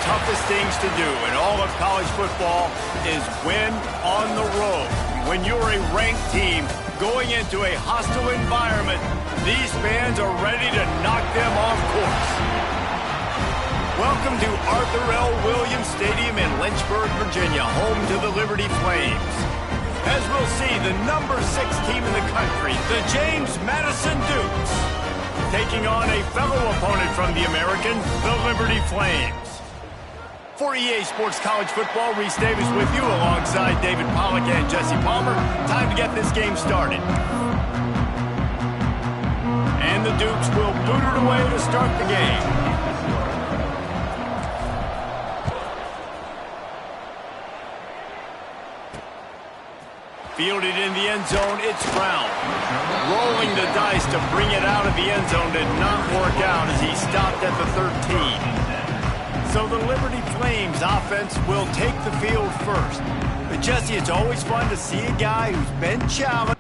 toughest things to do in all of college football is win on the road. When you're a ranked team going into a hostile environment, these fans are ready to knock them off course. Welcome to Arthur L. Williams Stadium in Lynchburg, Virginia, home to the Liberty Flames. As we'll see, the number 6 team in the country, the James Madison Dukes, taking on a fellow opponent from the American, the Liberty Flames. For EA Sports College Football, Reese Davis with you alongside David Pollack and Jesse Palmer. Time to get this game started. And the Dukes will boot it away to start the game. Fielded in the end zone, it's Brown. Rolling the dice to bring it out of the end zone did not work out as he stopped at the 13. So the Liberty Flames offense will take the field first. But Jesse, it's always fun to see a guy who's been challenged.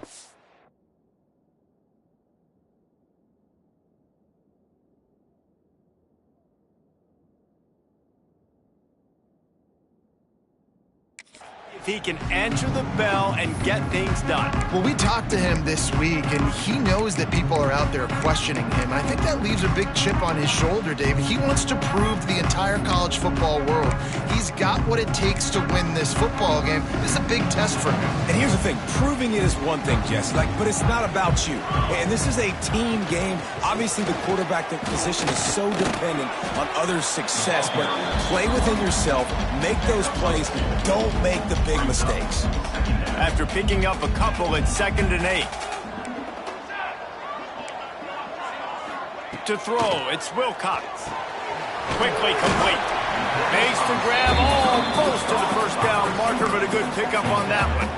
If he can answer the bell and get things done. Well, we talked to him this week, and he knows that people are out there questioning him. I think that leaves a big chip on his shoulder, David. He wants to prove to the entire college football world he's got what it takes to win this football game. This is a big test for him. And here's the thing. Proving it is one thing, Jess, but it's not about you. And this is a team game. Obviously, the quarterback position is so dependent on others' success, but play within yourself, make those plays, don't make the big mistakes. After picking up a couple at 2nd and 8. To throw, it's Wilcox. Quickly complete. Makes the grab almost to the first down marker, but a good pickup on that one.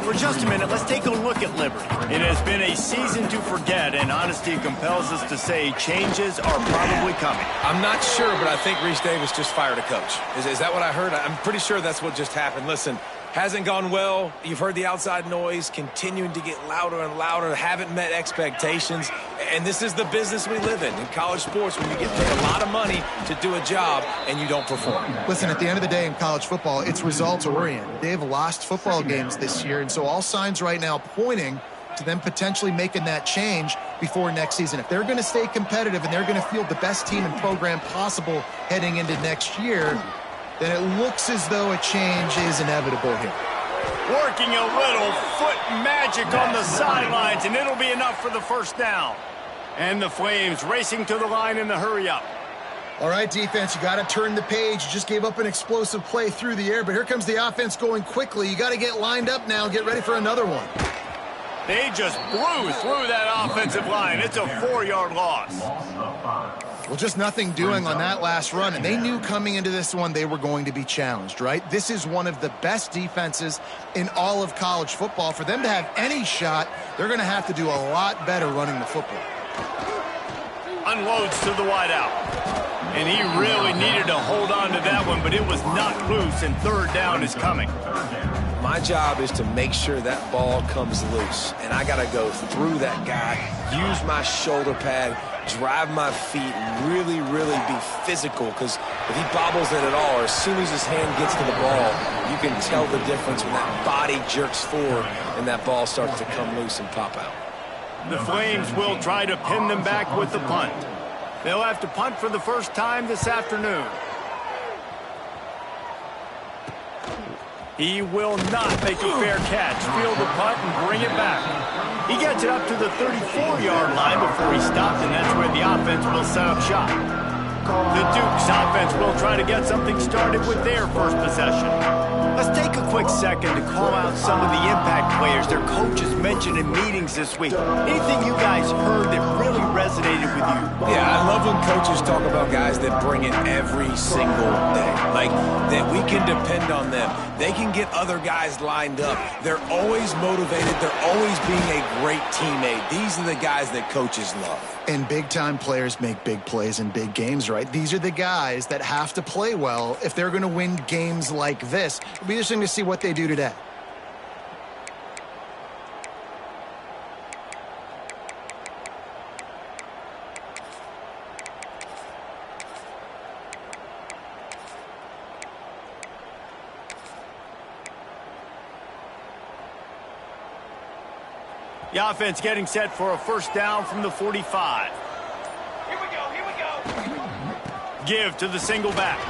For just a minute, let's take a look at Liberty. It has been a season to forget, and honesty compels us to say changes are probably coming. I'm not sure, but I think Reese Davis just fired a coach. Is that what I heard? I'm pretty sure that's what just happened. Listen, hasn't gone well. You've heard the outside noise continuing to get louder and louder. Haven't met expectations. And this is the business we live in college sports, when you get paid a lot of money to do a job and you don't perform. Listen, at the end of the day in college football, it's results-oriented. They've lost football games this year, and so all signs right now pointing to them potentially making that change before next season. If they're going to stay competitive and they're going to field the best team and program possible heading into next year, then it looks as though a change is inevitable here. Working a little foot magic on the sidelines, and it'll be enough for the first down. And the Flames racing to the line in the hurry-up. All right, defense, you got to turn the page. You just gave up an explosive play through the air, but here comes the offense going quickly. You got to get lined up now and get ready for another one. They just blew through that offensive line. It's a 4-yard loss. Well, just nothing doing on that last run, and they knew coming into this one they were going to be challenged, right? This is one of the best defenses in all of college football. For them to have any shot, they're going to have to do a lot better running the football. Unloads to the wideout. And he really needed to hold on to that one, but it was knocked loose, and 3rd down is coming. My job is to make sure that ball comes loose, and I got to go through that guy, use my shoulder pad, drive my feet, and really, really be physical, because if he bobbles it at all, or as soon as his hand gets to the ball, you can tell the difference when that body jerks forward and that ball starts to come loose and pop out. The Flames will try to pin them back with the punt. They'll have to punt for the first time this afternoon. He will not make a fair catch. Field the punt and bring it back. He gets it up to the 34-yard line before he stops, and that's where the offense will set up shop. The Dukes offense will try to get something started with their first possession. Let's take a quick second to call out some of the impact players their coaches mentioned in meetings this week. Anything you guys heard that really resonated with you? Yeah, I love when coaches talk about guys that bring it every single day. Like, that we can depend on them. They can get other guys lined up. They're always motivated. They're always being a great teammate. These are the guys that coaches love. And big-time players make big plays in big games, right? These are the guys that have to play well if they're going to win games like this. It'll be interesting to see what they do today. The offense getting set for a first down from the 45. Here we go. Give to the single back.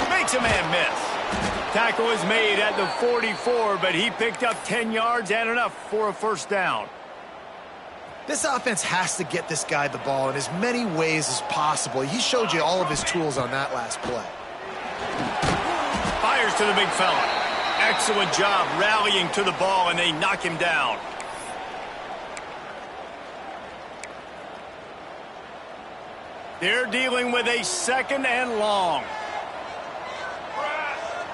Makes a man miss. Tackle is made at the 44, but he picked up 10 yards and enough for a first down. This offense has to get this guy the ball in as many ways as possible. He showed you all of his tools on that last play. Fires to the big fella. Excellent job rallying to the ball, and they knock him down. They're dealing with a second and long.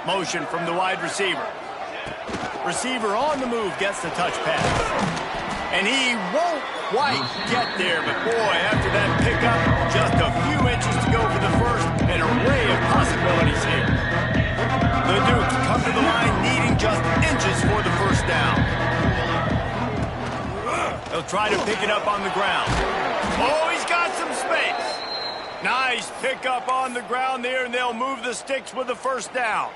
Motion from the wide receiver. Receiver on the move gets the touch pass. And he won't quite get there, but boy, after that pickup, just a few inches to go for the first, an array of possibilities here. The Dukes come to the line needing just inches for the first down. They'll try to pick it up on the ground. Oh, he's got some space. Nice pickup on the ground there, and they'll move the sticks with the first down.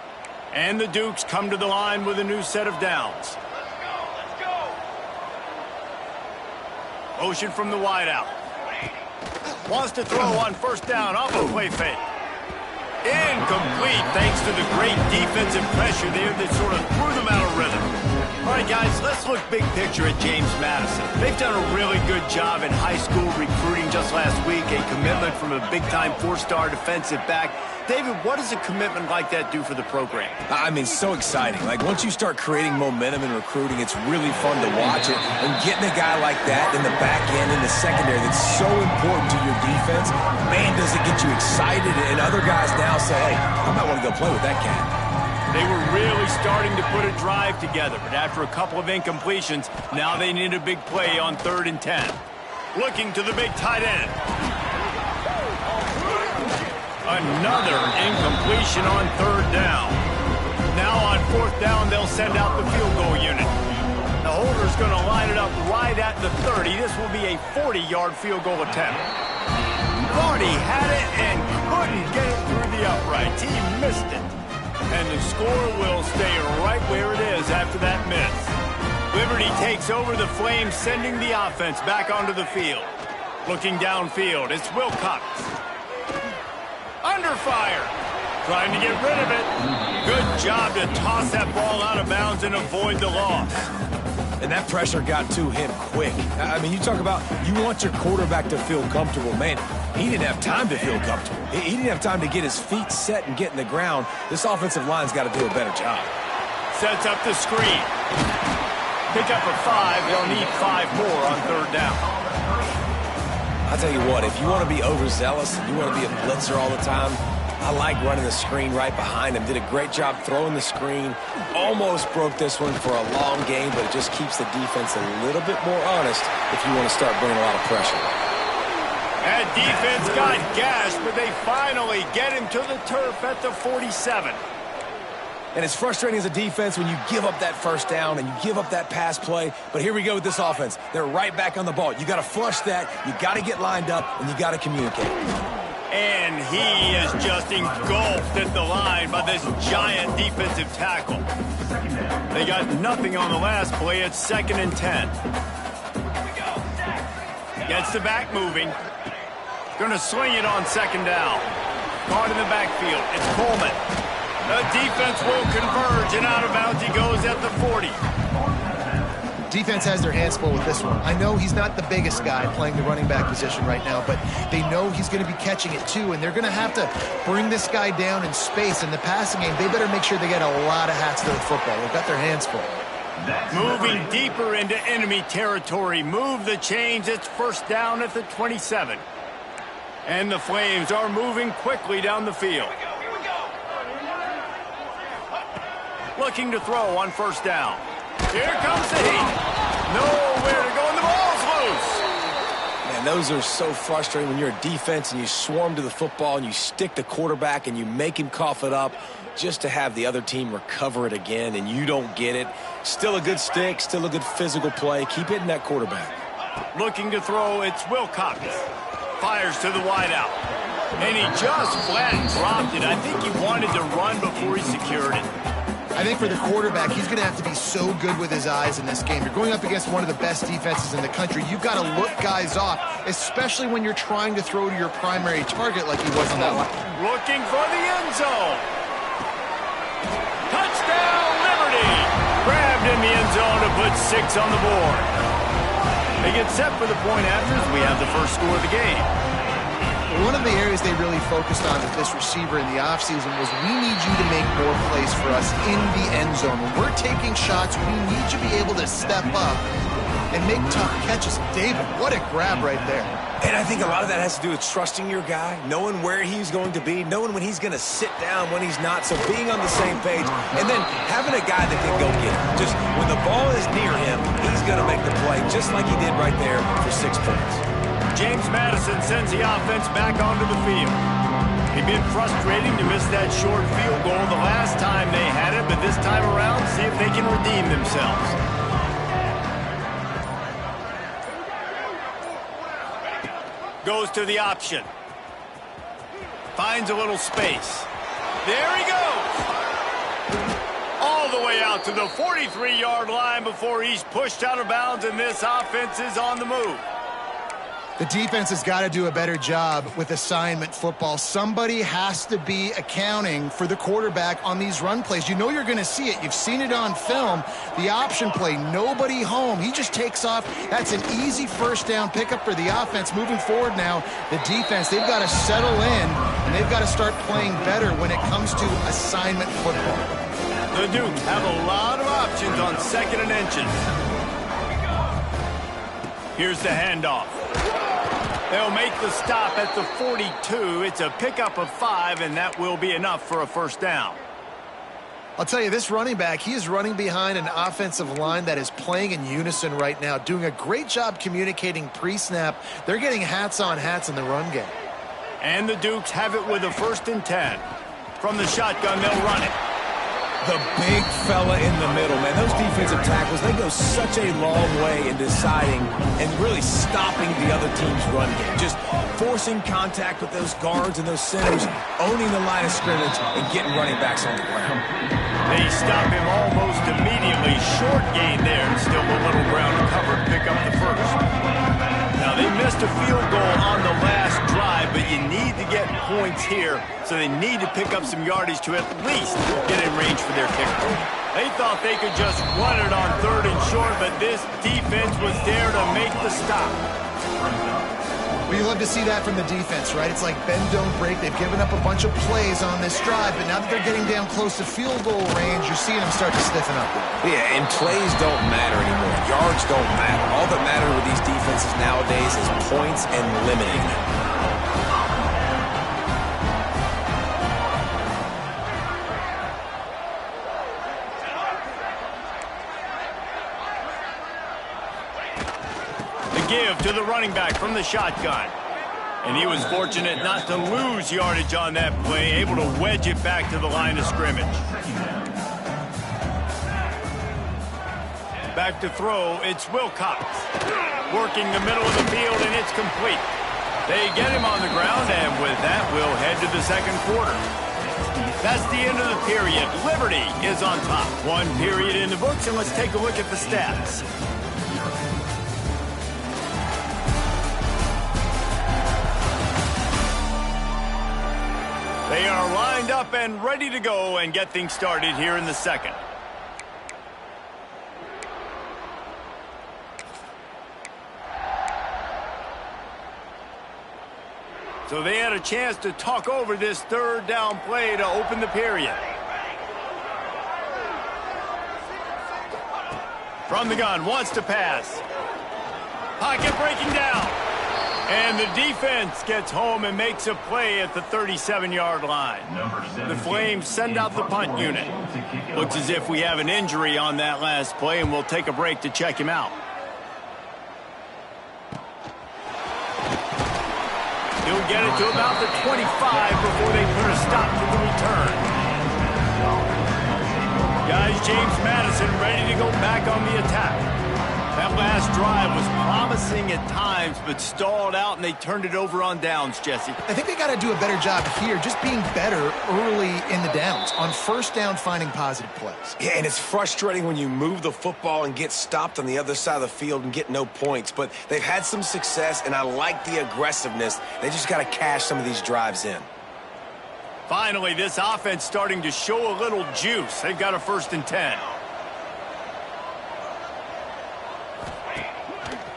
And the Dukes come to the line with a new set of downs. Let's go. Motion from the wideout. Wants to throw on first down off a play fake. Incomplete thanks to the great defensive pressure there that sort of threw them out of rhythm. All right, guys, let's look big picture at James Madison. They've done a really good job in high school recruiting just last week, a commitment from a big-time four-star defensive back. David, what does a commitment like that do for the program? I mean, so exciting. Like, once you start creating momentum in recruiting, it's really fun to watch it. And getting a guy like that in the back end, in the secondary, that's so important to your defense, man, does it get you excited. And other guys now say, hey, I might want to go play with that cat. They were really starting to put a drive together, but after a couple of incompletions, now they need a big play on 3rd and 10. Looking to the big tight end. Another incompletion on 3rd down. Now on 4th down, they'll send out the field goal unit. The holder's going to line it up right at the 30. This will be a 40-yard field goal attempt. Thought he had it and couldn't get it through the uprights. He missed it. And the score will stay right where it is after that miss. Liberty takes over the Flames, sending the offense back onto the field. Looking downfield, it's Wilcox. Under fire. Trying to get rid of it. Good job to toss that ball out of bounds and avoid the loss. And that pressure got to him quick. I mean, you talk about you want your quarterback to feel comfortable. Man, he didn't have time to feel comfortable. He didn't have time to get his feet set and get in the ground. This offensive line's got to do a better job. Sets up the screen. Pick up a 5. They'll need 5 more on 3rd down. I'll tell you what, if you want to be overzealous and you want to be a blitzer all the time, I like running the screen right behind him. Did a great job throwing the screen. Almost broke this one for a long game, but it just keeps the defense a little bit more honest if you want to start bringing a lot of pressure. That defense got gashed, but they finally get him to the turf at the 47. And it's frustrating as a defense when you give up that first down and you give up that pass play. But here we go with this offense. They're right back on the ball. You got to flush that. You got to get lined up, and you got to communicate. And he is just engulfed at the line by this giant defensive tackle. They got nothing on the last play. It's 2nd and 10. Gets the back moving. Going to sling it on 2nd down. Caught in the backfield. It's Coleman. The defense will converge, and out of bounds he goes at the 40. Defense has their hands full with this one. I know he's not the biggest guy playing the running back position right now, but they know he's going to be catching it too, and they're going to have to bring this guy down in space. In the passing game, they better make sure they get a lot of hats to the football. They've got their hands full. Moving deeper into enemy territory. Move the chains. It's 1st down at the 27. And the Flames are moving quickly down the field. Looking to throw on 1st down. Here comes the heat. Nowhere to go, and the ball's loose. Man, those are so frustrating when you're a defense and you swarm to the football and you stick the quarterback and you make him cough it up just to have the other team recover it again, and you don't get it. Still a good stick, still a good physical play. Keep hitting that quarterback. Looking to throw, it's Wilcox. Fires to the wideout. And he just flat dropped it. I think he wanted to run before he secured it. I think for the quarterback, he's going to have to be so good with his eyes in this game. You're going up against one of the best defenses in the country. You've got to look guys off, especially when you're trying to throw to your primary target like he was on that one. Looking for the end zone. Touchdown, Liberty! Grabbed in the end zone to put 6 on the board. They get set for the point after as we have the first score of the game. One of the areas they really focused on with this receiver in the offseason was we need you to make more plays for us in the end zone. When we're taking shots, we need you to be able to step up and make tough catches. David, what a grab right there. And I think a lot of that has to do with trusting your guy, knowing where he's going to be, knowing when he's going to sit down, when he's not, so being on the same page, and then having a guy that can go get it. Just when the ball is near him, he's going to make the play, just like he did right there for 6 points. James Madison sends the offense back onto the field. It'd been frustrating to miss that short field goal the last time they had it, but this time around, see if they can redeem themselves. Goes to the option. Finds a little space. There he goes. All the way out to the 43-yard line before he's pushed out of bounds, and this offense is on the move. The defense has got to do a better job with assignment football. Somebody has to be accounting for the quarterback on these run plays. You know you're going to see it. You've seen it on film. The option play, nobody home. He just takes off. That's an easy first down pickup for the offense. Moving forward now, the defense, they've got to settle in, and they've got to start playing better when it comes to assignment football. The Dukes have a lot of options on 2nd and inches. Here's the handoff. They'll make the stop at the 42. It's a pickup of 5, and that will be enough for a first down. I'll tell you, this running back, he is running behind an offensive line that is playing in unison right now, doing a great job communicating pre-snap. They're getting hats on hats in the run game. And the Dukes have it with a 1st and 10. From the shotgun, they'll run it. The big fella in the middle, man. Those defensive tackles, they go such a long way in deciding and really stopping the other team's run game. Just forcing contact with those guards and those centers, owning the line of scrimmage, and getting running backs on the ground. They stop him almost immediately. Short gain there. Still a little ground to cover and pick up the first. Now, they missed a field goal on the last drive, but you need to get points here, so they need to pick up some yardage to at least get in range for their kicker. They thought they could just run it on 3rd and short, but this defense was there to make the stop. Well, you love to see that from the defense, right? It's like bend, don't break. They've given up a bunch of plays on this drive, but now that they're getting down close to field goal range, you're seeing them start to stiffen up. Yeah, and plays don't matter anymore. Yards don't matter. All that matters with these defenses nowadays is points and limiting them. Give to the running back from the shotgun. And he was fortunate not to lose yardage on that play, able to wedge it back to the line of scrimmage. Back to throw, it's Wilcox. Working the middle of the field, and it's complete. They get him on the ground, and with that, we'll head to the 2nd quarter. That's the end of the period. Liberty is on top. 1 period in the books, and let's take a look at the stats. They are lined up and ready to go and get things started here in the 2nd. So they had a chance to talk over this 3rd down play to open the period. From the gun, wants to pass. Pocket breaking down. And the defense gets home and makes a play at the 37-yard line. The Flames send out the punt unit. Looks as if we have an injury on that last play, and we'll take a break to check him out. He'll get it to about the 25 before they put a stop to the return. Guys, James Madison ready to go back on the attack. That That last drive was promising at times, but stalled out, and they turned it over on downs, Jesse. I think they got to do a better job here, just being better early in the downs. On first down, finding positive plays. Yeah, and it's frustrating when you move the football and get stopped on the other side of the field and get no points. But they've had some success, and I like the aggressiveness. They just got to cash some of these drives in. Finally, this offense starting to show a little juice. They've got a 1st and 10.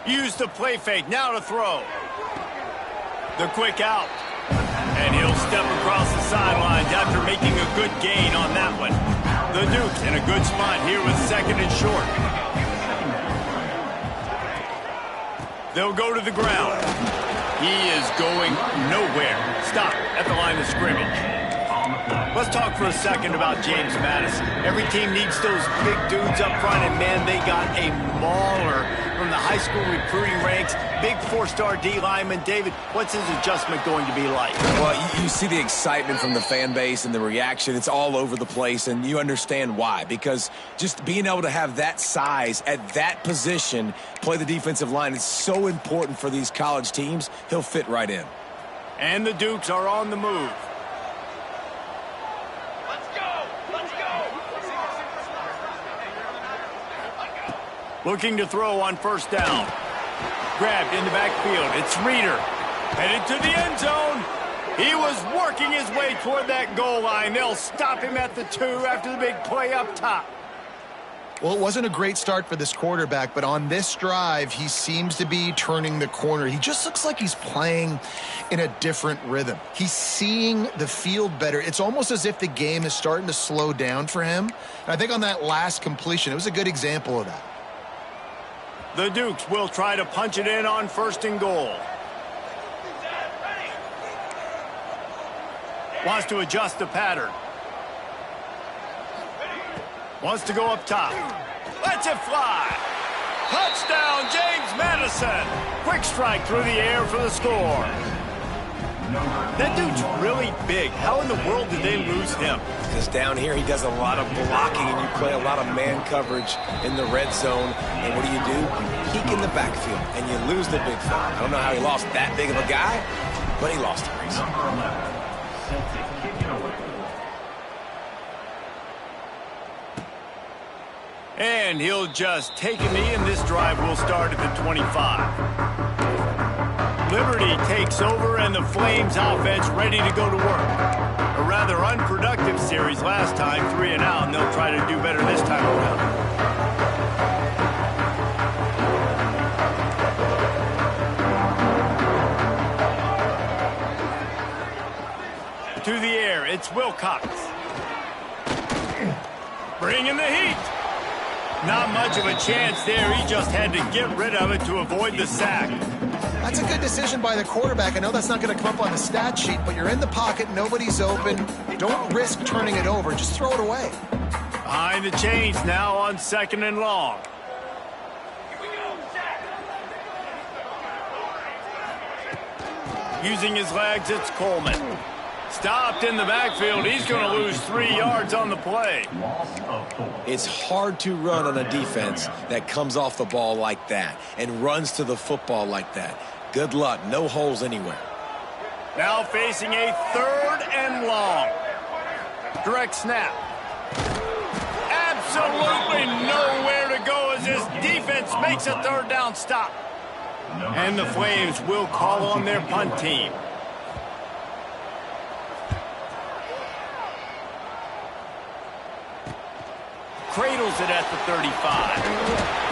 Use the play fake, now to throw. The quick out. And he'll step across the sidelines after making a good gain on that one. The Dukes in a good spot here with 2nd and short. They'll go to the ground. He is going nowhere. Stop at the line of scrimmage. Let's talk for a second about James Madison. Every team needs those big dudes up front, and man, they got a mauler from the high school recruiting ranks. Big 4-star D lineman. David, what's his adjustment going to be like? Well, you see the excitement from the fan base and the reaction. It's all over the place, and you understand why. Because just being able to have that size at that position, play the defensive line, it's so important for these college teams. He'll fit right in. And the Dukes are on the move. Looking to throw on 1st down. Grabbed in the backfield. It's Reeder. Headed to the end zone. He was working his way toward that goal line. They'll stop him at the 2 after the big play up top. Well, it wasn't a great start for this quarterback, but on this drive, he seems to be turning the corner. He just looks like he's playing in a different rhythm. He's seeing the field better. It's almost as if the game is starting to slow down for him. And I think on that last completion, it was a good example of that. The Dukes will try to punch it in on 1st and goal. Wants to adjust the pattern. Wants to go up top. Lets it fly. Touchdown, James Madison. Quick strike through the air for the score. That dude's really big. How in the world did they lose him? Because down here he does a lot of blocking, and you play a lot of man coverage in the red zone. And what do? You peek in the backfield, and you lose the big fella. I don't know how he lost that big of a guy, but he lost him recently. And he'll just take a knee, and this drive will start at the 25. Liberty takes over, and the Flames offense ready to go to work. A rather unproductive series last time, 3 and out, and they'll try to do better this time around. To the air, it's Wilcox. Bringing the heat. Not much of a chance there. He just had to get rid of it to avoid the sack. That's a good decision by the quarterback. I know that's not going to come up on the stat sheet, but you're in the pocket, nobody's open. Don't risk turning it over. Just throw it away. Behind the chains now on 2nd and long. Using his legs, it's Coleman. Stopped in the backfield. He's going to lose 3 yards on the play. It's hard to run on a defense that comes off the ball like that and runs to the football like that. Good luck. No holes anywhere. Now facing a 3rd and long. Direct snap. Absolutely nowhere to go as this defense makes a 3rd down stop. And the Flames will call on their punt team. Cradles it at the 35.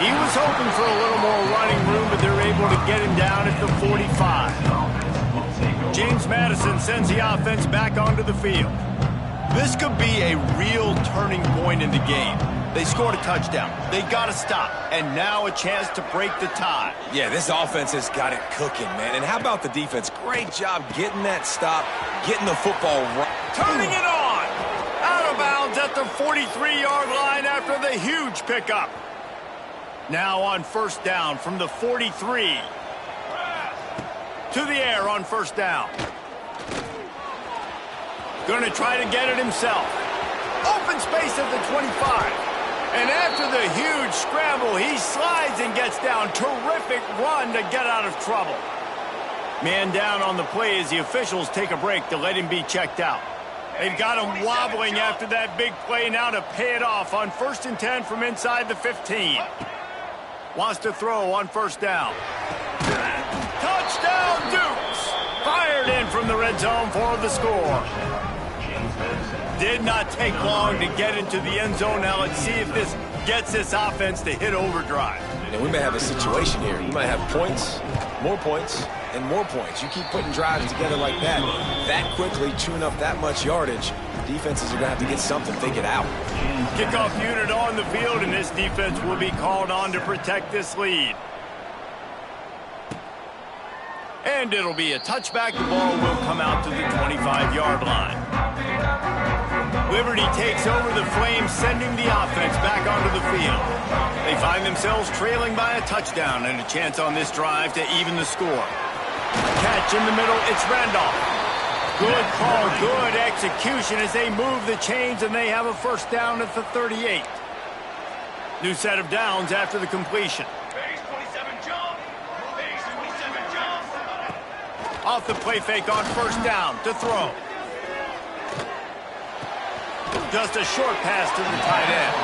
He was hoping for a little more running room, but they're able to get him down at the 45. James Madison sends the offense back onto the field. This could be a real turning point in the game. They scored a touchdown. They got to stop. And now a chance to break the tie. Yeah, this offense has got it cooking, man. And how about the defense? Great job getting that stop, getting the football right. Turning it on. Out of bounds at the 43-yard line after the huge pickup. Now on 1st down from the 43. To the air on 1st down. Going to try to get it himself. Open space at the 25. And after the huge scramble, he slides and gets down. Terrific run to get out of trouble. Man down on the play as the officials take a break to let him be checked out. They've got him wobbling after that big play now to pay it off on 1st and 10 from inside the 15. Wants to throw on 1st down. Touchdown, Dukes! Fired in from the red zone for the score. Did not take long to get into the end zone. Now let's see if this gets this offense to hit overdrive. And we may have a situation here. We might have points, and more points. You keep putting drives together like that quickly, chewing up that much yardage, defenses are going to have to get something figured out. Kickoff unit on the field, and this defense will be called on to protect this lead. And it'll be a touchback. The ball will come out to the 25-yard line. Liberty takes over the Flames, sending the offense back onto the field. They find themselves trailing by a touchdown and a chance on this drive to even the score. Catch in the middle, it's Randolph. Good call, good execution as they move the chains, and they have a 1st down at the 38. New set of downs after the completion. Base 27 jump. Base 27 jump. Off the play fake on 1st down to throw. Just a short pass to the tight end.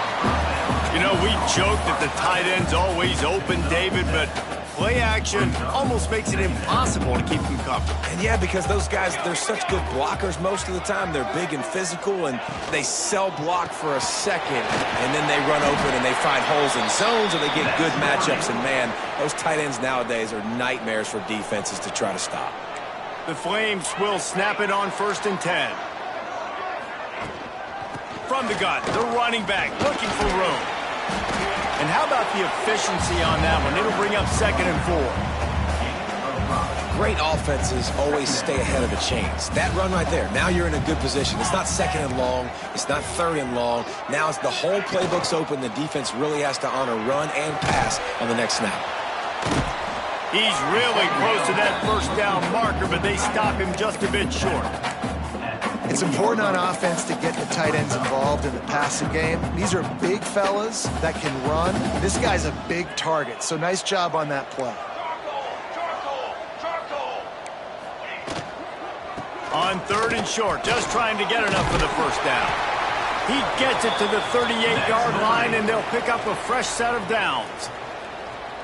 You know, we joke that the tight end's always open, David, but play action almost makes it impossible to keep them covered. And yeah, because those guys, they're such good blockers most of the time. They're big and physical, and they cell block for a second, and then they run open and they find holes in zones, or they get good matchups. And man, those tight ends nowadays are nightmares for defenses to try to stop. The Flames will snap it on 1st and 10. From the gun, the running back looking for room. And how about the efficiency on that one? It'll bring up 2nd and 4. Great offenses always stay ahead of the chains. That run right there, now you're in a good position. It's not 2nd and long. It's not 3rd and long. Now it's the whole playbook's open. The defense really has to honor run and pass on the next snap. He's really close to that 1st down marker, but they stop him just a bit short. It's important on offense to get the tight ends involved in the passing game. These are big fellas that can run. This guy's a big target, so nice job on that play. On 3rd and short, just trying to get enough for the 1st down. He gets it to the 38-yard line, and they'll pick up a fresh set of downs.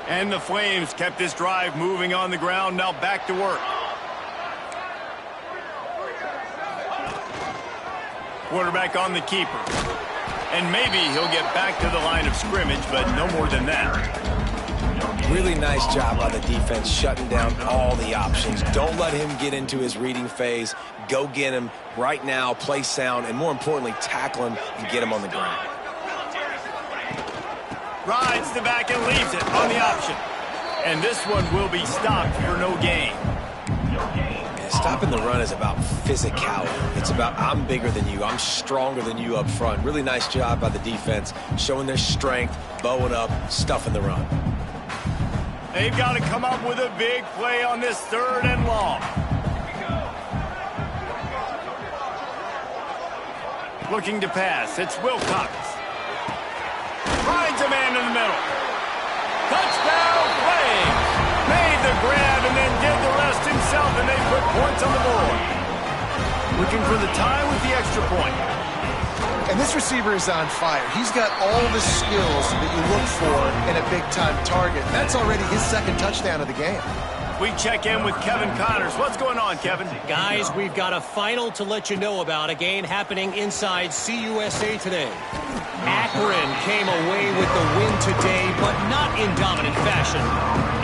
And the Flames kept this drive moving on the ground, now back to work. Quarterback on the keeper. And maybe he'll get back to the line of scrimmage, but no more than that. Really nice job by the defense shutting down all the options. Don't let him get into his reading phase. Go get him right now, play sound, and more importantly, tackle him and get him on the ground. Rides the back and leaves it on the option. And this one will be stopped for no gain. Stopping the run is about physicality. It's about I'm bigger than you. I'm stronger than you up front. Really nice job by the defense, showing their strength, bowing up, stuffing the run. They've got to come up with a big play on this 3rd and long. Looking to pass. It's Wilcox. Finds a man in the middle. Touchdown, Flames. Made the grab and then did the rest himself, and they put points on the board. Looking for the tie with the extra point. And this receiver is on fire. He's got all the skills that you look for in a big-time target. That's already his 2nd touchdown of the game. We check in with Kevin Connors. What's going on, Kevin? Guys, we've got a final to let you know about, a game happening inside CUSA today. Akron came away with the win today, but not in dominant fashion.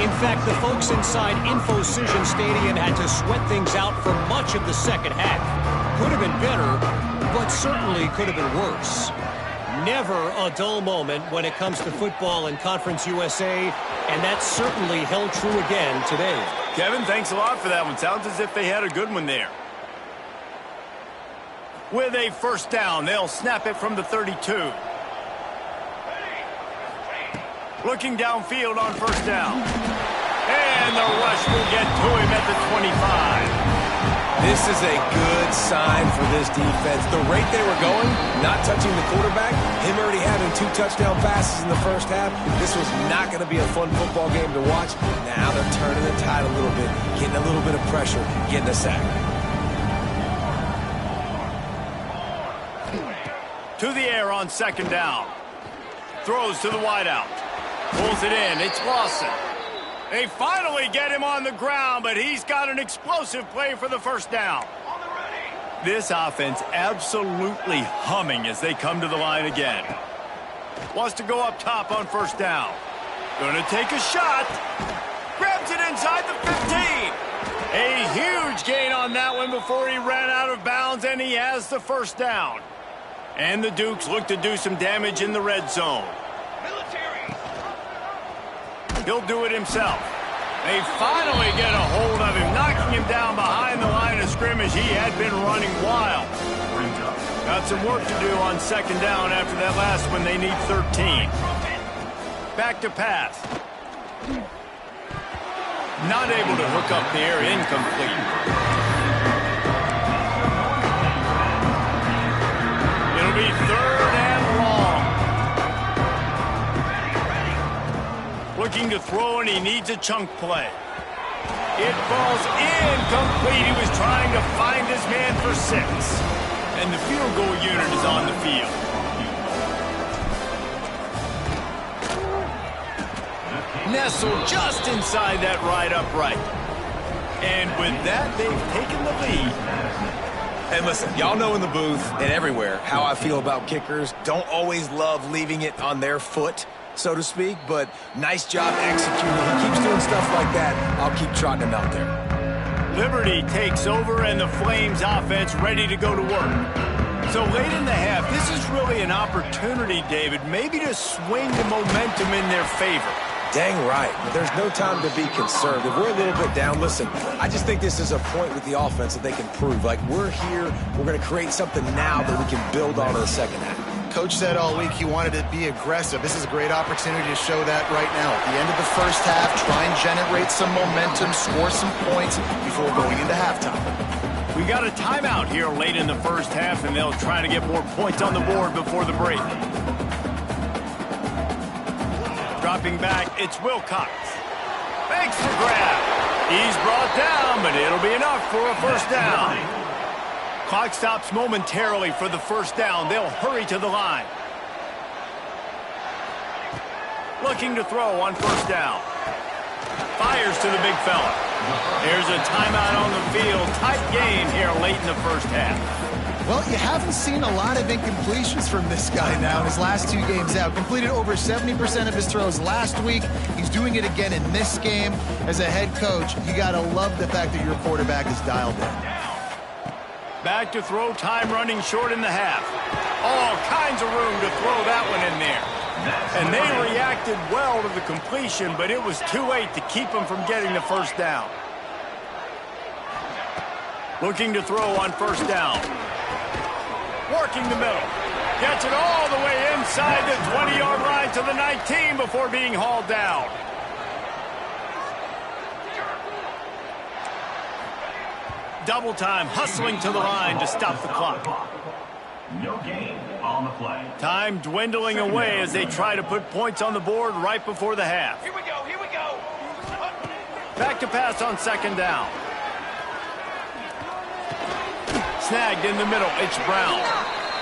In fact, the folks inside Infocision Stadium had to sweat things out for much of the 2nd half. Could have been better, but certainly could have been worse. Never a dull moment when it comes to football in Conference USA, and that certainly held true again today. Kevin, thanks a lot for that one. Sounds as if they had a good one there. With a 1st down, they'll snap it from the 32. Looking downfield on 1st down. And the rush will get to him at the 25. This is a good sign for this defense. The rate they were going, not touching the quarterback, him already having 2 touchdown passes in the first half, this was not going to be a fun football game to watch. Now they're turning the tide a little bit, getting a little bit of pressure, getting a sack. To the air on second down. Throws to the wideout. Pulls it in. It's Lawson. They finally get him on the ground, but he's got an explosive play for the first down. This offense absolutely humming as they come to the line again. Wants to go up top on first down. Going to take a shot. Grabs it inside the 15. A huge gain on that one before he ran out of bounds, and he has the first down. And the Dukes look to do some damage in the red zone. He'll do it himself. They finally get a hold of him, knocking him down behind the line of scrimmage. He had been running wild. Got some work to do on second down after that last one. They need 13. Back to pass. Not able to hook up there. Incomplete. It'll be third and long. Looking to throw, and he needs a chunk play. It falls incomplete. He was trying to find his man for 6. And the field goal unit is on the field. Nestled just inside that right upright. And with that, they've taken the lead. And listen, y'all know in the booth and everywhere how I feel about kickers. Don't always love leaving it on their foot, so to speak, but nice job executing. He keeps doing stuff like that. I'll keep trotting him out there. Liberty takes over, and the Flames offense ready to go to work. So late in the half, this is really an opportunity, David, maybe to swing the momentum in their favor. Dang right. There's no time to be concerned. If we're a little bit down, listen, I just think this is a point with the offense that they can prove. Like, we're here, we're going to create something now that we can build on in the second half. Coach said all week he wanted to be aggressive. This is a great opportunity to show that right now. At the end of the first half, try and generate some momentum, score some points before going into halftime. We got a timeout here late in the first half, and they'll try to get more points on the board before the break. Dropping back, it's Wilcox. Thanks for grab. He's brought down, but it'll be enough for a first down. Clock stops momentarily for the first down. They'll hurry to the line. Looking to throw on first down. Fires to the big fella. There's a timeout on the field. Tight game here late in the first half. Well, you haven't seen a lot of incompletions from this guy now in his last 2 games out. Completed over 70% of his throws last week. He's doing it again in this game. As a head coach, you got to love the fact that your quarterback is dialed in. Back to throw, time running short in the half. All kinds of room to throw that one in there. And they reacted well to the completion, but it was too late to keep them from getting the first down. Looking to throw on first down. Working the middle. Gets it all the way inside the 20-yard line to the 19 before being hauled down. Double time, hustling to the line to stop the clock. No gain on the play. Time dwindling away as they try to put points on the board right before the half. Here we go, here we go. Back to pass on second down. Snagged in the middle, it's Brown.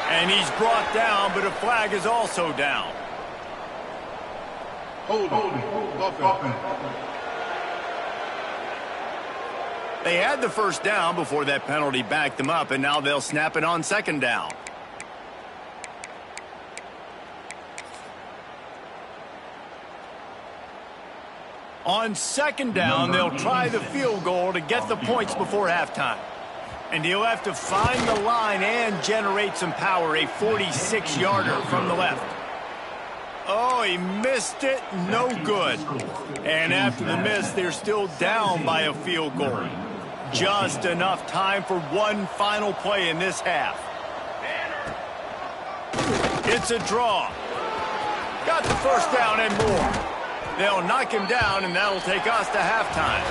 And he's brought down, but a flag is also down. Hold on. They had the first down before that penalty backed them up, and now they'll snap it on second down. On second down, they'll try the field goal to get the points before halftime. And he'll have to find the line and generate some power, a 46-yarder from the left. Oh, he missed it. No good. And after the miss, they're still down by a field goal. Just enough time for one final play in this half. It's a draw. Got the first down and more. They'll knock him down, and that'll take us to halftime.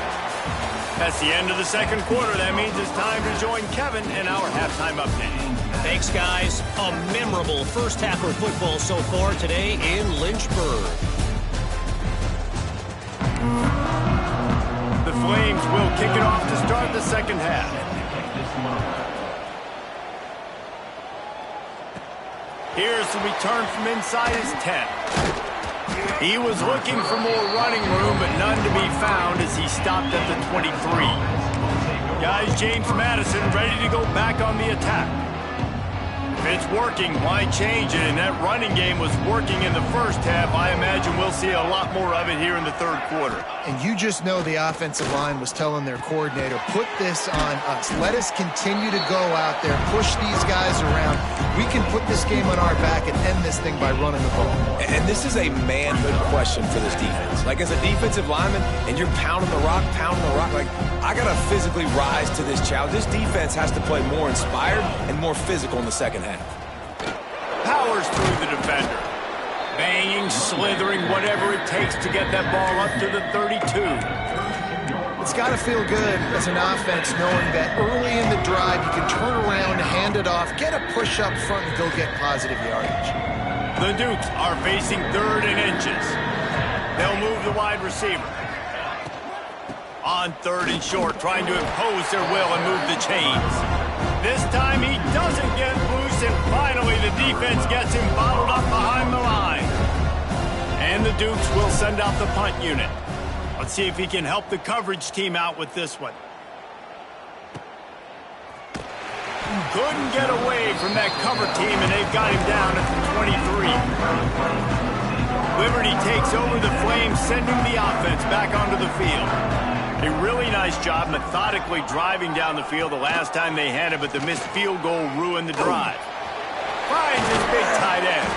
That's the end of the second quarter. That means it's time to join Kevin in our halftime update. Thanks, guys. A memorable first half of football so far today in Lynchburg. The Flames will kick it off to start the second half. Here's the return from inside his 10. He was looking for more running room, but none to be found as he stopped at the 23. Guys, James Madison ready to go back on the attack. If it's working, why change it? And that running game was working in the first half. I imagine we'll see a lot more of it here in the third quarter. And you just know the offensive line was telling their coordinator, put this on us. Let us continue to go out there, push these guys around. We can put this game on our back and end this thing by running the ball. And this is a manhood question for this defense. Like, as a defensive lineman, and you're pounding the rock, like, I got to physically rise to this challenge. This defense has to play more inspired and more physical in the second half. Powers through the defender. Banging, slithering, whatever it takes to get that ball up to the 32. It's got to feel good as an offense knowing that early in the drive you can turn around, hand it off, get a push up front, and go get positive yardage. The Dukes are facing 3rd and inches. They'll move the wide receiver. On 3rd and short, trying to impose their will and move the chains. This time he doesn't get loose, and finally the defense gets him bottled up behind the line. And the Dukes will send out the punt unit. Let's see if he can help the coverage team out with this one. Couldn't get away from that cover team, and they've got him down at the 23. Liberty takes over the Flames, sending the offense back onto the field. A really nice job methodically driving down the field the last time they had it, but the missed field goal ruined the drive. Finds his big tight end.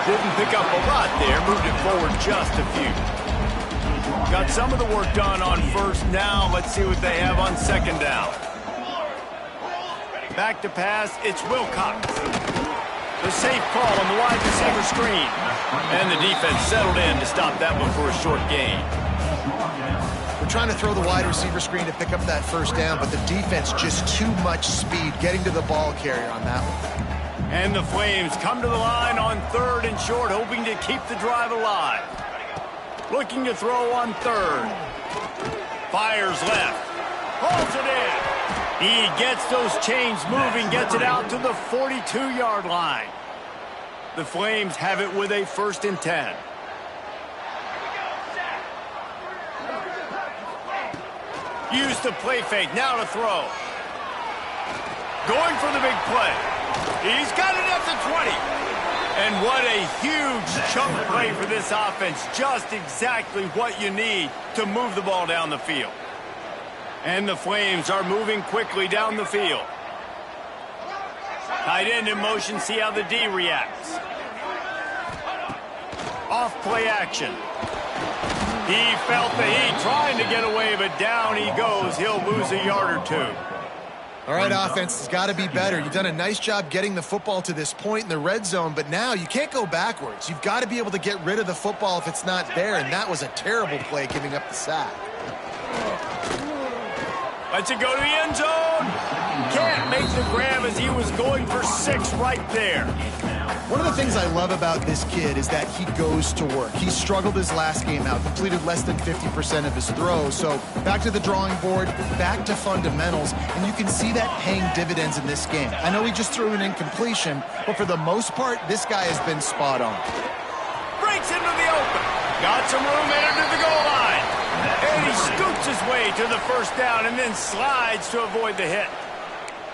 Didn't pick up a lot there, moved it forward just a few. Got some of the work done on first. Now let's see what they have on second down. Back to pass, it's Wilcox. The safe call on the wide receiver screen. And the defense settled in to stop that one for a short gain. We're trying to throw the wide receiver screen to pick up that first down, but the defense just too much speed getting to the ball carrier on that one. And the Flames come to the line on 3rd and short, hoping to keep the drive alive. Looking to throw on 3rd. Fires left. Pulls it in. He gets those chains moving, gets it out to the 42-yard line. The Flames have it with a 1st and 10. Use the play fake, now to throw. Going for the big play. He's got it at the 20. And what a huge chunk play for this offense. Just exactly what you need to move the ball down the field. And the Flames are moving quickly down the field. Tight end in motion, see how the D reacts. Off play action. He felt the heat trying to get away, but down he goes. He'll lose a yard or two. All right, offense has got to be better. You've done a nice job getting the football to this point in the red zone, but now you can't go backwards. You've got to be able to get rid of the football if it's not there, and that was a terrible play giving up the sack. Lets it go to the end zone. Can't make the grab as he was going for 6 right there. One of the things I love about this kid is that he goes to work. He struggled his last game out, completed less than 50% of his throws. So back to the drawing board, back to fundamentals, and you can see that paying dividends in this game. I know he just threw an incompletion, but for the most part, this guy has been spot on. Breaks into the open. Got some room, entered to the goal line. And he scoots his way to the first down and then slides to avoid the hit.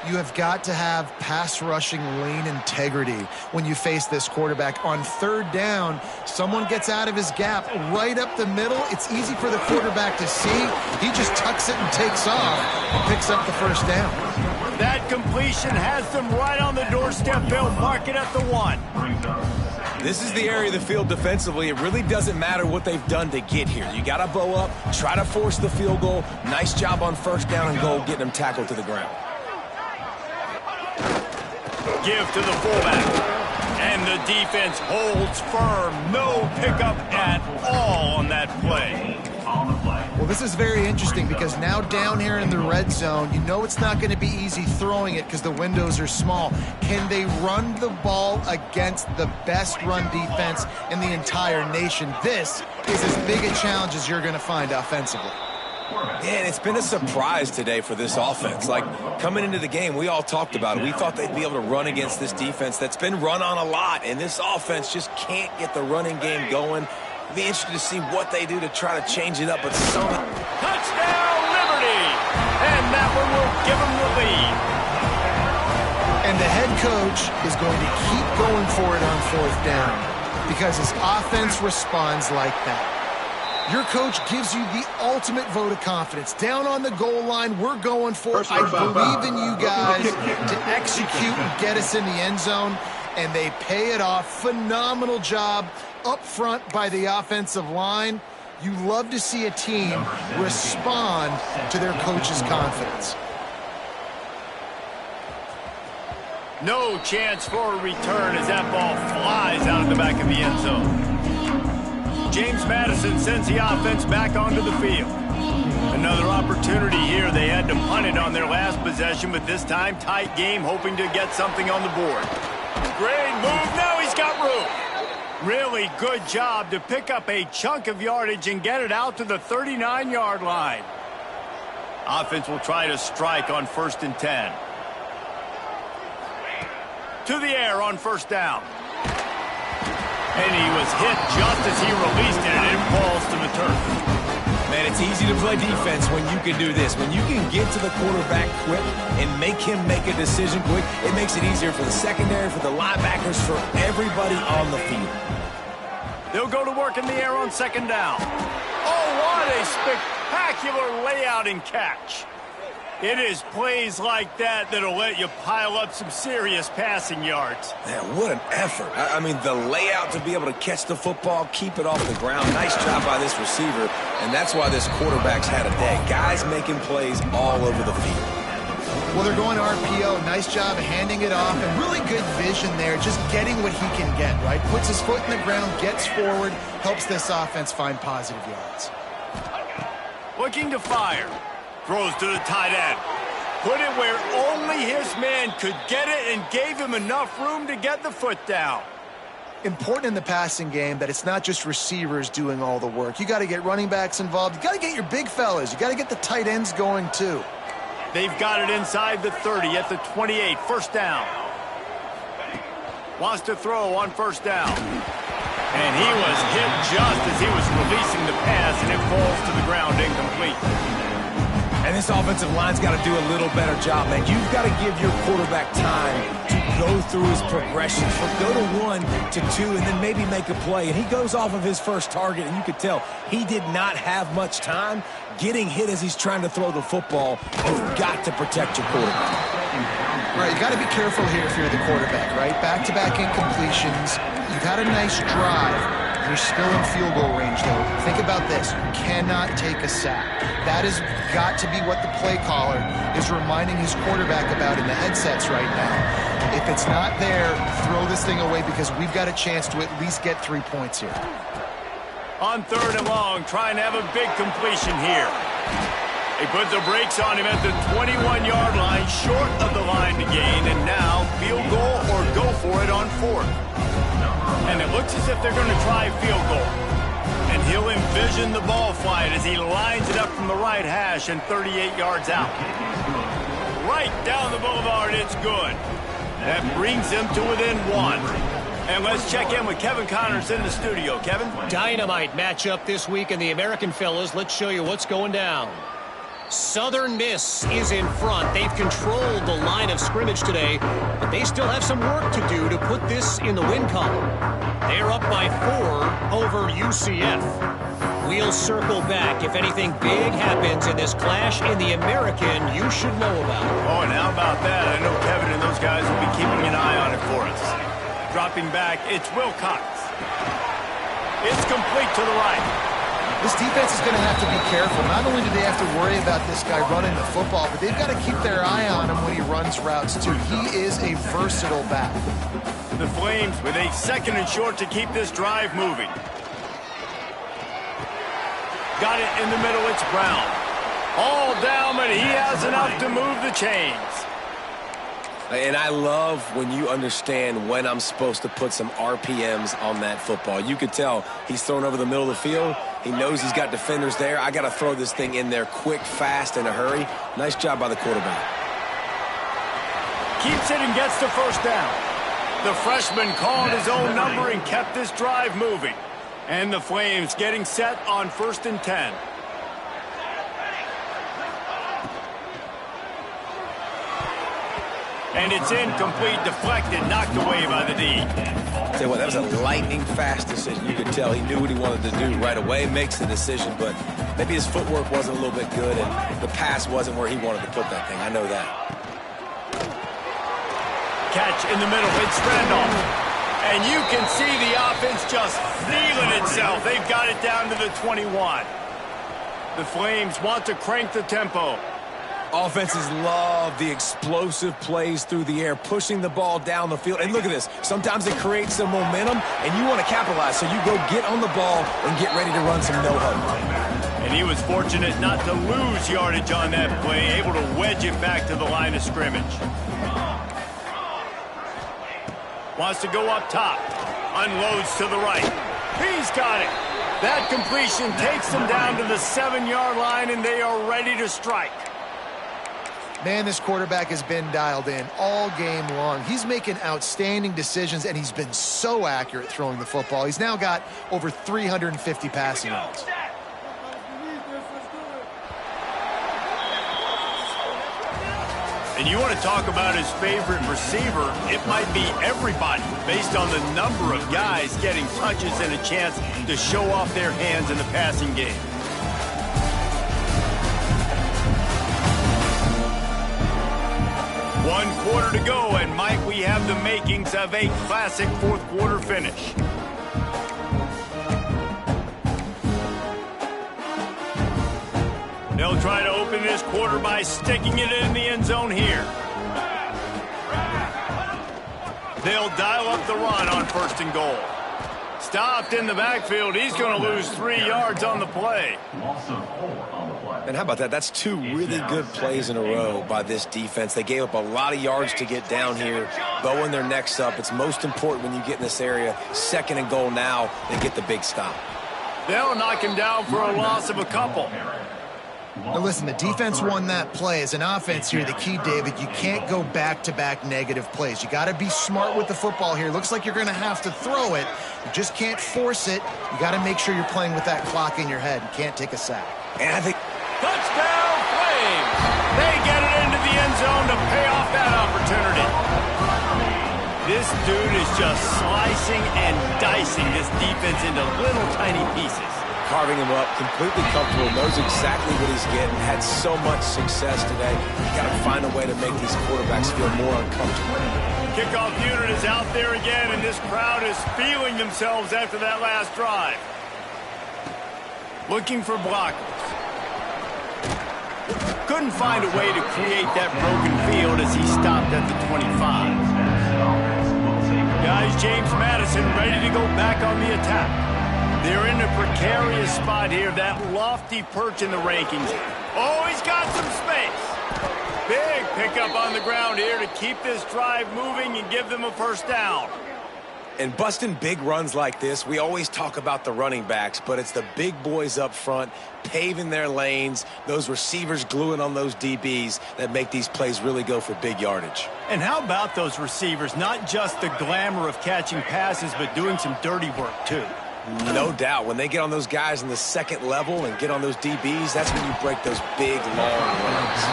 You have got to have pass rushing lane integrity when you face this quarterback. On 3rd down, someone gets out of his gap right up the middle. It's easy for the quarterback to see. He just tucks it and takes off and picks up the first down. That completion has them right on the doorstep. They'll mark it at the 1. This is the area of the field defensively. It really doesn't matter what they've done to get here. You got to bow up, try to force the field goal. Nice job on first down and goal, getting them tackled to the ground. Give to the fullback. And the defense holds firm. No pickup at all on that play. Well, This is very interesting because now down here in the red zone, you know it's not going to be easy throwing it because the windows are small. Can they run the ball against the best run defense in the entire nation? This is as big a challenge as you're going to find offensively. Yeah, and it's been a surprise today for this offense. Like, coming into the game, we all talked about it. We thought they'd be able to run against this defense that's been run on a lot, and this offense just can't get the running game going. It'll be interesting to see what they do to try to change it up, but somehow... Touchdown, Liberty! And that one will give them the lead. And the head coach is going to keep going for it on 4th down because his offense responds like that. Your coach gives you the ultimate vote of confidence. Down on the goal line, we're going for it. I believe in you guys to execute and get us in the end zone, and they pay it off. Phenomenal job up front by the offensive line. You love to see a team respond to their coach's confidence. No chance for a return as that ball flies out of the back of the end zone. James Madison sends the offense back onto the field. Another opportunity here. They had to punt it on their last possession, but this time tight game, hoping to get something on the board. Great move. Now he's got room. Really good job to pick up a chunk of yardage and get it out to the 39-yard line. Offense will try to strike on 1st and 10. To the air on 1st down. And he was hit just as he released it, and it falls to the turf. Man, it's easy to play defense when you can do this. When you can get to the quarterback quick and make him make a decision quick, it makes it easier for the secondary, for the linebackers, for everybody on the field. They'll go to work in the air on 2nd down. Oh, what a spectacular layout and catch. It is plays like that that'll let you pile up some serious passing yards. Man, what an effort. I mean, the layout to be able to catch the football, keep it off the ground. Nice job by this receiver, and that's why this quarterback's had a day. Guys making plays all over the field. Well, they're going to RPO. Nice job handing it off, and really good vision there, just getting what he can get, right? Puts his foot in the ground, gets forward, helps this offense find positive yards. Looking to fire. Throws to the tight end. Put it where only his man could get it and gave him enough room to get the foot down. Important in the passing game that it's not just receivers doing all the work. You got to get running backs involved. You got to get your big fellas. You got to get the tight ends going too. They've got it inside the 30 at the 28. 1st down. Wants to throw on 1st down. And he was hit just as he was releasing the pass, and it falls to the ground incomplete. And this offensive line's got to do a little better job, man. You've got to give your quarterback time to go through his progressions, from go to 1 to 2, and then maybe make a play. And he goes off of his first target, and you could tell he did not have much time getting hit as he's trying to throw the football. You've got to protect your quarterback. Right, you got to be careful here if you're the quarterback, right? Back-to-back incompletions. You've had a nice drive. You're still in field goal range, though. Think about this. You cannot take a sack. That has got to be what the play caller is reminding his quarterback about in the headsets right now. If it's not there, throw this thing away because we've got a chance to at least get 3 points here. On 3rd and long, trying to have a big completion here. They put the brakes on him at the 21-yard line, short of the line to gain, and now field goal or go for it on 4th. And it looks as if they're going to try field goal. And he'll envision the ball flight as he lines it up from the right hash and 38 yards out. Right down the boulevard, it's good. That brings him to within 1. And let's check in with Kevin Connors in the studio. Kevin? Dynamite matchup this week in the American fellas. Let's show you what's going down. Southern Miss is in front. They've controlled the line of scrimmage today, but they still have some work to do to put this in the win column. They're up by 4 over UCF. We'll circle back. If anything big happens in this clash in the American, you should know about it. Oh, and how about that? I know Kevin and those guys will be keeping an eye on it for us. Dropping back, it's Wilcox. It's complete to the right. This defense is going to have to be careful. Not only do they have to worry about this guy running the football, but they've got to keep their eye on him when he runs routes, too. He is a versatile back. The Flames with a 2nd and short to keep this drive moving. got it in the middle. It's Brown. All down, but he has enough to move the chains. And I love when you understand when I'm supposed to put some RPMs on that football. You could tell he's thrown over the middle of the field. He knows he's got defenders there. I got to throw this thing in there quick, fast, in a hurry. Nice job by the quarterback. Keeps it and gets the first down. The freshman called his own number and kept this drive moving. And the Flames getting set on 1st and 10. And it's incomplete, deflected, knocked away by the D. Tell you what, that was a lightning-fast decision. You could tell he knew what he wanted to do right away, makes the decision, but maybe his footwork wasn't a little bit good, and the pass wasn't where he wanted to put that thing. I know that. Catch in the middle, it's Randolph. And you can see the offense just feeling itself. They've got it down to the 21. The Flames want to crank the tempo. Offenses love the explosive plays through the air, pushing the ball down the field. And look at this. Sometimes it creates some momentum, and you want to capitalize. So you go get on the ball and get ready to run some no-huddle. And he was fortunate not to lose yardage on that play, able to wedge it back to the line of scrimmage. Wants to go up top. Unloads to the right. He's got it. That completion takes them down to the 7-yard line, and they are ready to strike. Man, this quarterback has been dialed in all game long. He's making outstanding decisions, and he's been so accurate throwing the football. He's now got over 350 passing yards. And you want to talk about his favorite receiver, it might be everybody, based on the number of guys getting touches and a chance to show off their hands in the passing game. One quarter to go, and Mike, we have the makings of a classic fourth quarter finish. They'll try to open this quarter by sticking it in the end zone here. They'll dial up the run on 1st and goal. Stopped in the backfield. He's going to lose 3 yards on the play. And how about that? That's 2 really good plays in a row by this defense. They gave up a lot of yards to get down here, bowing their necks up. It's most important when you get in this area. 2nd and goal now, they get the big stop. They'll knock him down for a loss of a couple. Now listen, the defense won that play. As an offense here, the key, David, you can't go back-to-back negative plays. You got to be smart with the football here. Looks like you're going to have to throw it. You just can't force it. You got to make sure you're playing with that clock in your head. You can't take a sack. And I think touchdown Flames! They get it into the end zone to pay off that opportunity. This dude is just slicing and dicing this defense into little tiny pieces. Carving him up, completely comfortable, knows exactly what he's getting, had so much success today. You got to find a way to make these quarterbacks feel more uncomfortable. Kickoff unit is out there again, and this crowd is feeling themselves after that last drive. Looking for blockers. Couldn't find a way to create that broken field as he stopped at the 25. Guys, James Madison ready to go back on the attack. They're in a precarious spot here, that lofty perch in the rankings. Oh, he's got some space. Big pickup on the ground here to keep this drive moving and give them a first down. And busting big runs like this, we always talk about the running backs, but it's the big boys up front, paving their lanes, those receivers gluing on those DBs that make these plays really go for big yardage. And how about those receivers? Not just the glamour of catching passes, but doing some dirty work, too. No doubt. When they get on those guys in the 2nd level and get on those DBs, that's when you break those big, long runs.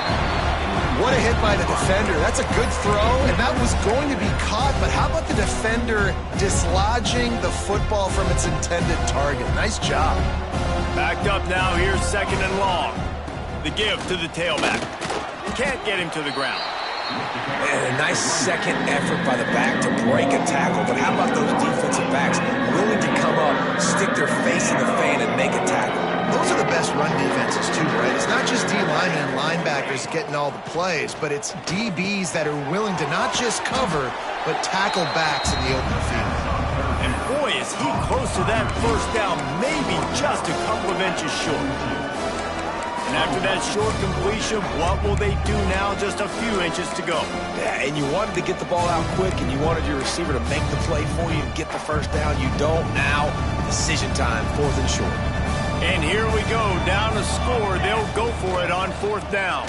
What a hit by the defender. That's a good throw, and that was going to be caught, but how about the defender dislodging the football from its intended target? Nice job. Backed up now, here's 2nd and long. The give to the tailback. Can't get him to the ground. And a nice 2nd effort by the back to break a tackle, but how about those defensive backs willing to come up, stick their face in the fan, and make a tackle? Those are the best run defenses, too, right? It's not just D-linemen and linebackers getting all the plays, but it's DBs that are willing to not just cover, but tackle backs in the open field. And boy, is he close to that first down, maybe just a couple of inches short. And after that short completion, what will they do now? Just a few inches to go. Yeah, and you wanted to get the ball out quick, and you wanted your receiver to make the play for you and get the first down. You don't now. Decision time, 4th and short. And here we go, down to score. They'll go for it on 4th down.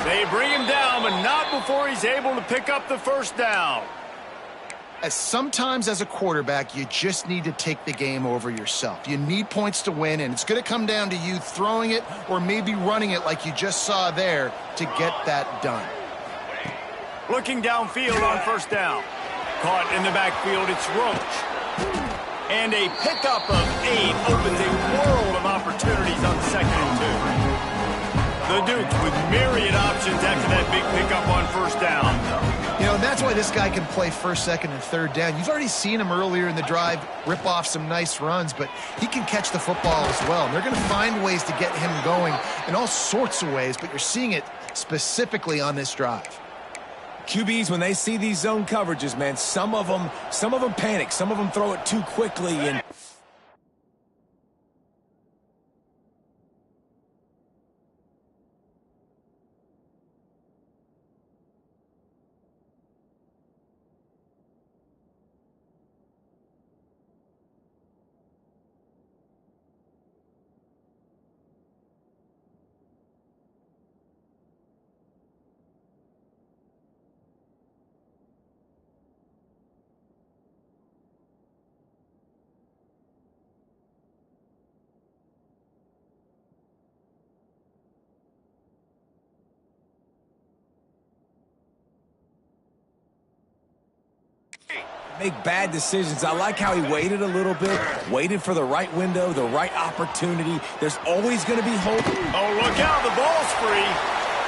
They bring him down, but not before he's able to pick up the first down. Sometimes as a quarterback, you just need to take the game over yourself. You need points to win, and it's going to come down to you throwing it or maybe running it like you just saw there to get that done. Looking downfield on 1st down. Caught in the backfield, it's Roach. And a pickup of 8 opens a world of opportunities on 2nd and 2. The Dukes with myriad options after that big pickup on 1st down. You know, and that's why this guy can play 1st, 2nd, and 3rd down. You've already seen him earlier in the drive rip off some nice runs, but he can catch the football as well. And they're going to find ways to get him going in all sorts of ways, but you're seeing it specifically on this drive. QBs, when they see these zone coverages, man, some of them panic. Some of them throw it too quickly, and make bad decisions. I like how he waited a little bit, waited for the right window, the right opportunity. There's always going to be hope. Oh, look out, the ball's free.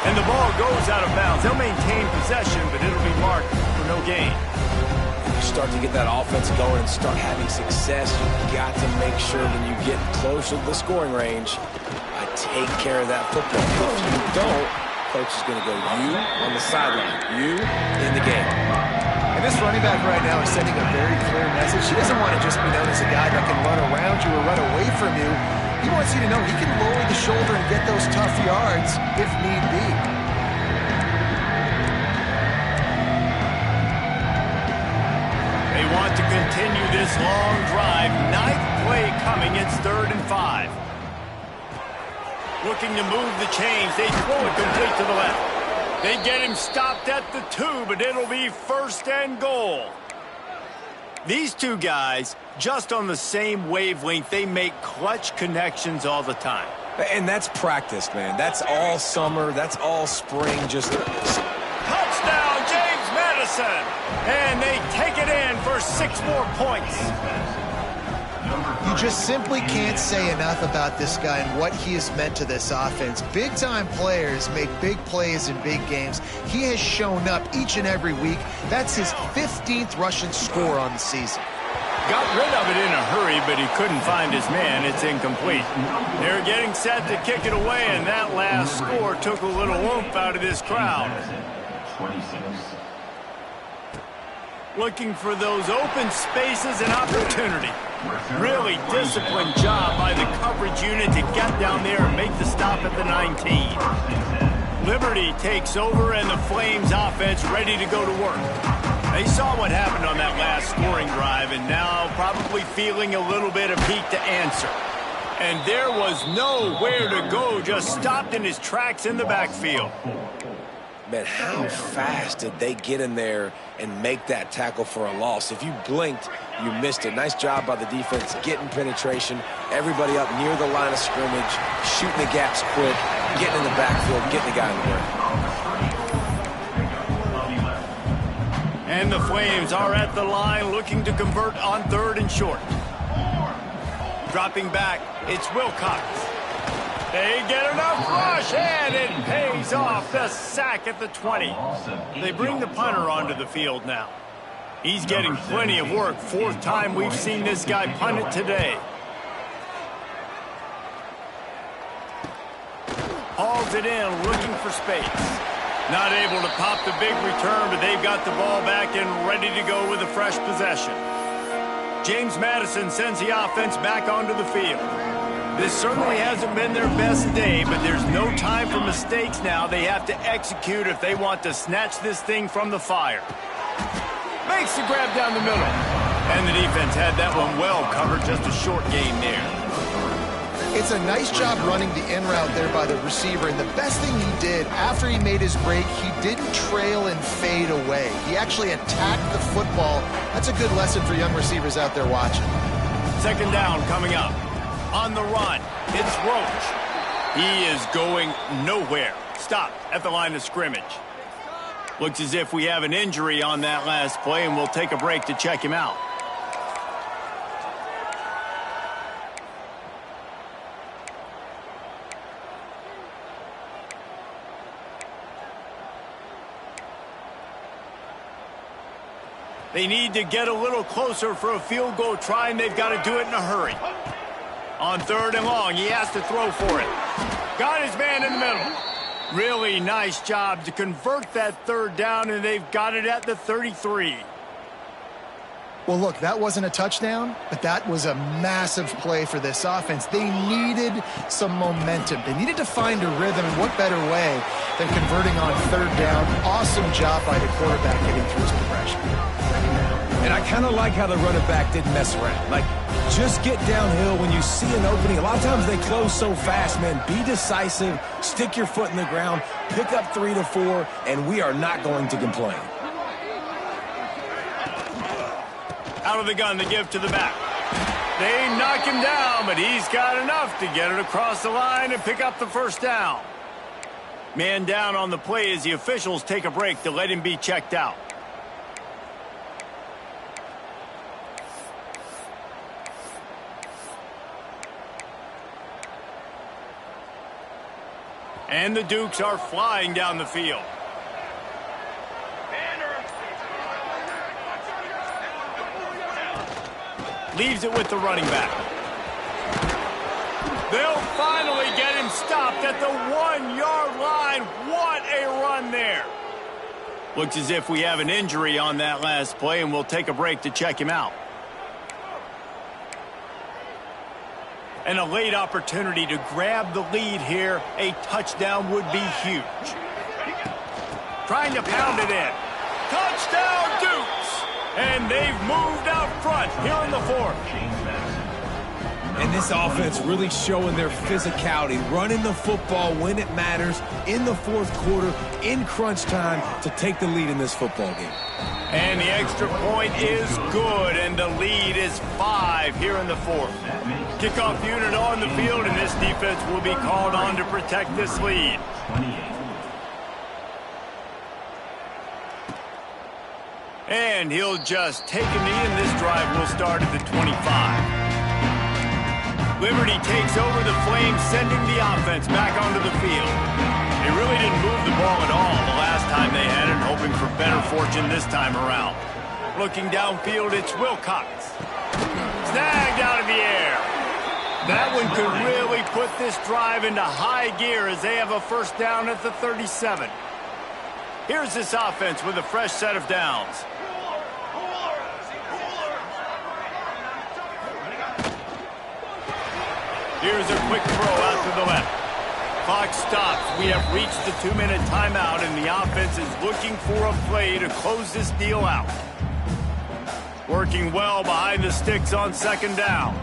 And the ball goes out of bounds. They'll maintain possession, but it'll be marked for no gain. You start to get that offense going and start having success, you've got to make sure when you get closer to the scoring range, I take care of that football. If you don't, coach is going to go, you on the sideline, you in the game. And this running back right now is sending a very clear message. He doesn't want to just be known as a guy that can run around you or run away from you. He wants you to know he can lower the shoulder and get those tough yards if need be. They want to continue this long drive. 9th play coming. It's 3rd and 5. Looking to move the chains. They throw it complete to the left. They get him stopped at the 2, but it'll be 1st and goal. These two guys, just on the same wavelength, they make clutch connections all the time. And that's practice, man. That's all summer. That's all spring. Just touchdown, James Madison. And they take it in for 6 more points. You just simply can't say enough about this guy and what he has meant to this offense. Big-time players make big plays in big games. He has shown up each and every week. That's his 15th rushing score on the season. Got rid of it in a hurry, but he couldn't find his man. It's incomplete. They're getting set to kick it away, and that last score took a little oomph out of this crowd. 26. Looking for those open spaces and opportunity. Really disciplined job by the coverage unit to get down there and make the stop at the 19. Liberty takes over, and the Flames offense ready to go to work. They saw what happened on that last scoring drive, and now probably feeling a little bit of heat to answer. And there was nowhere to go, just stopped in his tracks in the backfield. Man, how fast did they get in there and make that tackle for a loss? If you blinked, you missed it. Nice job by the defense, getting penetration, everybody up near the line of scrimmage, shooting the gaps quick, getting in the backfield, getting the guy in the way. And the Flames are at the line looking to convert on 3rd and short. Dropping back, it's Wilcox. They get enough rush, and it pays off. The sack at the 20. They bring the punter onto the field now. He's getting plenty of work. 4th time we've seen this guy punt it today. Hauls it in, looking for space. Not able to pop the big return, but they've got the ball back and ready to go with a fresh possession. James Madison sends the offense back onto the field. This certainly hasn't been their best day, but there's no time for mistakes now. They have to execute if they want to snatch this thing from the fire. Makes the grab down the middle. And the defense had that one well covered, just a short gain there. It's a nice job running the in route there by the receiver, and the best thing he did after he made his break, he didn't trail and fade away. He actually attacked the football. That's a good lesson for young receivers out there watching. Second down coming up. On the run, it's Roach. He is going nowhere. Stopped at the line of scrimmage. Looks as if we have an injury on that last play, and we'll take a break to check him out. They need to get a little closer for a field goal try, and they've got to do it in a hurry. On 3rd and long, he has to throw for it. Got his man in the middle. Really nice job to convert that 3rd down, and they've got it at the 33. Well, look, that wasn't a touchdown, but that was a massive play for this offense. They needed some momentum. They needed to find a rhythm, and what better way than converting on 3rd down. Awesome job by the quarterback getting through his progression. And I kind of like how the running back didn't mess around. Like, just get downhill when you see an opening. A lot of times they close so fast, man. Be decisive, stick your foot in the ground, pick up 3 to 4, and we are not going to complain. Out of the gun, the give to the back. They knock him down, but he's got enough to get it across the line and pick up the 1st down. Man down on the play as the officials take a break to let him be checked out. And the Dukes are flying down the field. Leaves it with the running back. They'll finally get him stopped at the 1-yard line. What a run there. Looks as if we have an injury on that last play, and we'll take a break to check him out. And a late opportunity to grab the lead here. A touchdown would be huge. Trying to pound it in. Touchdown, Dukes! And they've moved out front here in the 4th. And this offense really showing their physicality, running the football when it matters, in the 4th quarter, in crunch time, to take the lead in this football game. And the extra point is good, and the lead is 5 here in the 4th. Kickoff unit on the field, and this defense will be called on to protect this lead. And he'll just take a knee, and this drive will start at the 25. Liberty takes over the Flames, sending the offense back onto the field. They really didn't move the ball at all the last time they had it, hoping for better fortune this time around. Looking downfield, it's Wilcox. Snagged out of the air. That one could really put this drive into high gear as they have a 1st down at the 37. Here's this offense with a fresh set of downs. Here's a quick throw out to the left. Clock stops. We have reached the 2-minute timeout, and the offense is looking for a play to close this deal out. Working well behind the sticks on 2nd down.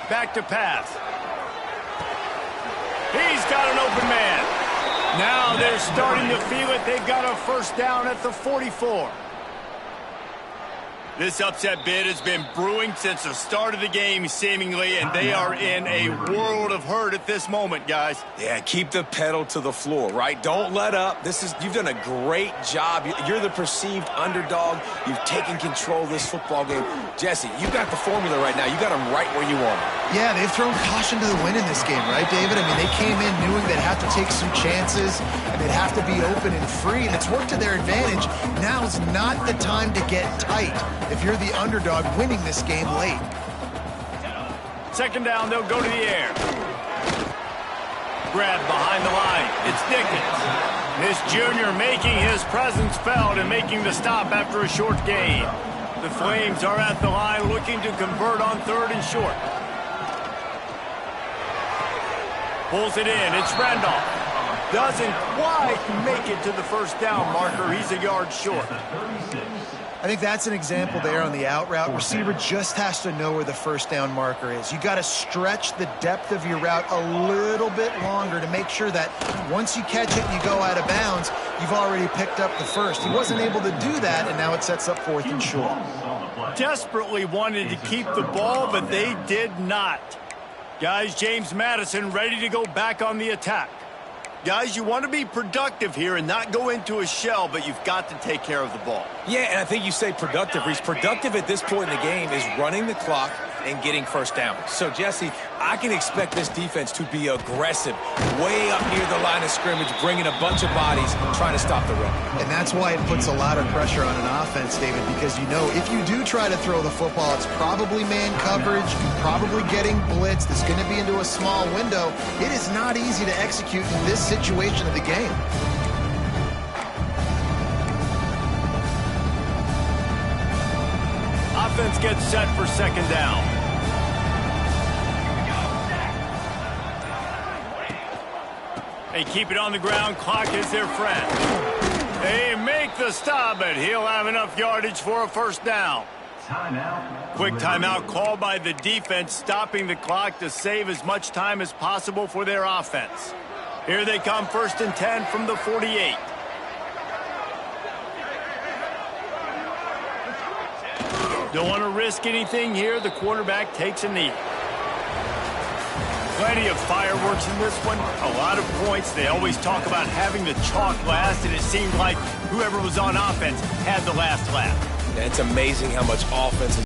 Back to pass. He's got an open man. Now they're starting to feel it. They've got a 1st down at the 44. This upset bid has been brewing since the start of the game, seemingly, and they are in a world of hurt at this moment, guys. Yeah, keep the pedal to the floor, right? Don't let up. You've done a great job. You're the perceived underdog. You've taken control of this football game. Jesse, you've got the formula right now. You got them right where you want them. Yeah, they've thrown caution to the wind in this game, right, David? I mean, they came in knowing they'd have to take some chances, and they'd have to be open and free, and it's worked to their advantage. Now's not the time to get tight if you're the underdog winning this game late. 2nd down, they'll go to the air. Grab behind the line. It's Dickens. This junior making his presence felt and making the stop after a short gain. The Flames are at the line looking to convert on 3rd and short. Pulls it in. It's Randolph. Doesn't quite make it to the first down marker. He's a yard short. I think that's an example there on the out route. Receiver just has to know where the first down marker is. You got to stretch the depth of your route a little bit longer to make sure that once you catch it and you go out of bounds, you've already picked up the first. He wasn't able to do that, and now it sets up 4th and short. Desperately wanted to keep the ball, but they did not. Guys, James Madison ready to go back on the attack. Guys, you want to be productive here and not go into a shell, but you've got to take care of the ball. Yeah, and I think you say productive. He's productive at this point in the game is running the clock and getting first down. So, Jesse, I can expect this defense to be aggressive, way up near the line of scrimmage, bringing a bunch of bodies, trying to stop the run. And that's why it puts a lot of pressure on an offense, David, because you know if you do try to throw the football, it's probably man coverage, probably getting blitzed. It's going to be into a small window. It is not easy to execute in this situation of the game. Offense gets set for 2nd down. They keep it on the ground. Clock is their friend. They make the stop, but he'll have enough yardage for a first down. Timeout. Quick timeout called by the defense, stopping the clock to save as much time as possible for their offense. Here they come, 1st and 10 from the 48. Don't want to risk anything here. The quarterback takes a knee. Plenty of fireworks in this one. A lot of points. They always talk about having the chalk last, and it seemed like whoever was on offense had the last laugh. It's amazing how much offense